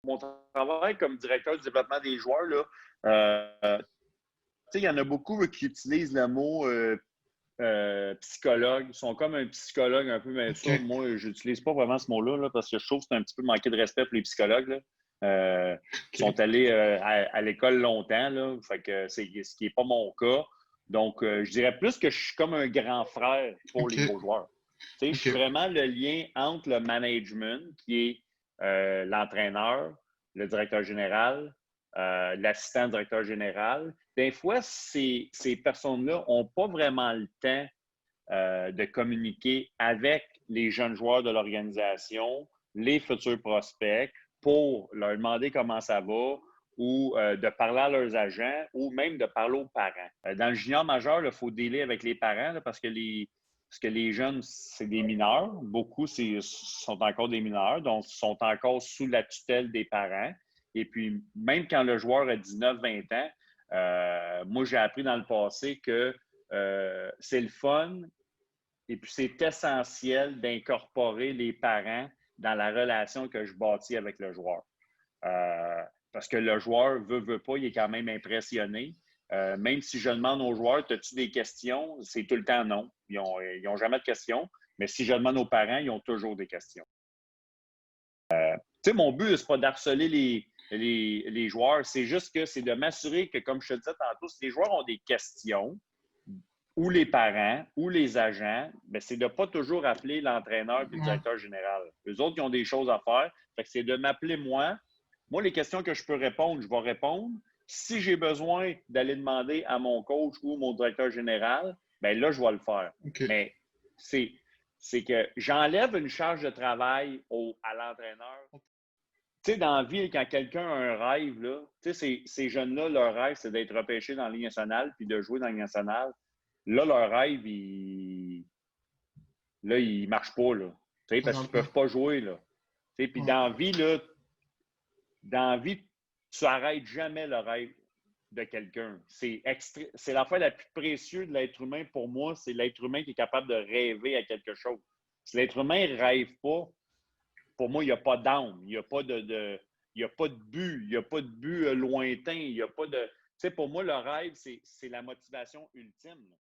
mon travail comme directeur du développement des joueurs, là, il y en a beaucoup qui utilisent le mot psychologue. Ils sont comme un psychologue un peu, mais ça, OK. moi, je n'utilise pas vraiment ce mot-là là, parce que je trouve que c'est un petit peu manquer de respect pour les psychologues. Là. Qui OK. sont allés à l'école longtemps, là, fait que c'est ce qui n'est pas mon cas. Donc, je dirais plus que je suis comme un grand frère pour les OK. beaux joueurs. Tu sais, je suis OK. vraiment le lien entre le management, qui est l'entraîneur, le directeur général, l'assistant directeur général. Des fois, ces personnes-là n'ont pas vraiment le temps de communiquer avec les jeunes joueurs de l'organisation, les futurs prospects, pour leur demander comment ça va ou de parler à leurs agents ou même de parler aux parents. Dans le junior majeur, il faut dealer avec les parents là, parce que les jeunes, c'est des mineurs. Beaucoup sont encore des mineurs, donc sont encore sous la tutelle des parents. Et puis, même quand le joueur a 19-20 ans, moi, j'ai appris dans le passé que c'est le fun et puis c'est essentiel d'incorporer les parents dans la relation que je bâtis avec le joueur. Euh, Parce que le joueur veut pas, il est quand même impressionné. Même si je demande aux joueurs, as-tu des questions? C'est tout le temps non. Ils n'ont jamais de questions. Mais si je demande aux parents, ils ont toujours des questions. Tu sais, mon but, ce n'est pas d'harceler les joueurs. C'est juste que c'est de m'assurer que, comme je te disais tantôt, si les joueurs ont des questions, ou les parents, ou les agents, ben, c'est de ne pas toujours appeler l'entraîneur et le Ouais. directeur général. Eux autres, ils ont des choses à faire. Fait que c'est de m'appeler moi. Moi, les questions que je peux répondre, je vais répondre. Si j'ai besoin d'aller demander à mon coach ou mon directeur général, ben là, je vais le faire. OK. Mais c'est que j'enlève une charge de travail à l'entraîneur. Tu sais, dans la vie, quand quelqu'un a un rêve, là, tu sais, ces jeunes-là, leur rêve, c'est d'être repêché dans la Ligue nationale puis de jouer dans la Ligue nationale. Là, leur rêve, il marche pas, là. Tu sais, parce qu'ils Présentement. peuvent pas jouer, là. Tu sais, puis Ouais. dans la vie, tu n'arrêtes jamais le rêve de quelqu'un. C'est l'affaire la plus précieuse de l'être humain pour moi, c'est l'être humain qui est capable de rêver à quelque chose. Si l'être humain ne rêve pas, pour moi, il n'y a pas d'âme, il n'y a pas il y a pas de but, il n'y a pas de but lointain, il n'y a pas de. Tu sais, pour moi, le rêve, c'est la motivation ultime. Là.